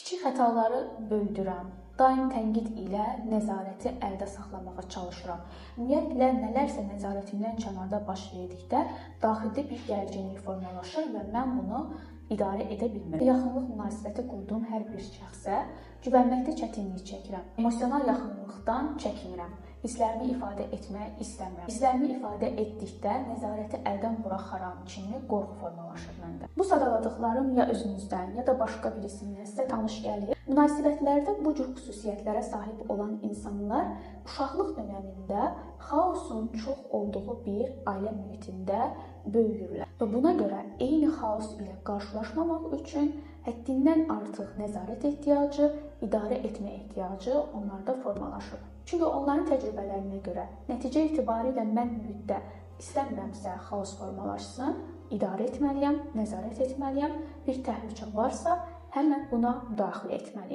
Kiçik xətaları böyüdürəm. Daim tənqid ilə nəzarəti əldə saxlamağa çalışıram. Ümumiyyətlə, nələrsə nəzarətimdən kənarda baş verdikdə daxildə bir gərginlik formalaşır və mən bunu idarə edə bilmirəm. Yaxınlıq münasibəti qurduğum hər bir şəxsə güvənməkdə çətinlik çəkirəm. Emosional yaxınlıqdan çəkinirəm. Hisslərimi ifadə etmək istəmirəm. Hisslərimi ifadə etdikdə nəzarəti əldən buraxaram kimi qorxu formalaşır məndə. Bu sadaladıqlarım ya özünüzdən, ya da başqa birisindən sizə tanış gəlir. Münasibətlərdə bu cür xüsusiyyətlərə sahib olan insanlar uşaqlıq dövründə xaosun çox olduğu bir ailə mühitində böyüyürlər. Və buna görə eyni xaos ilə qarşılaşmamaq üçün həddindən artıq nəzarət ehtiyacı, idarə etmə ehtiyacı onlarda formalaşır. Çünki onların təcrübələrinə görə nəticə etibarilə mən mühitdə istəmirəmsə xaos formalaşsın, idarə etməliyəm, nəzarət etməliyəm. Bir təhlükə varsa, həmin buna müdaxilə etməliyəm.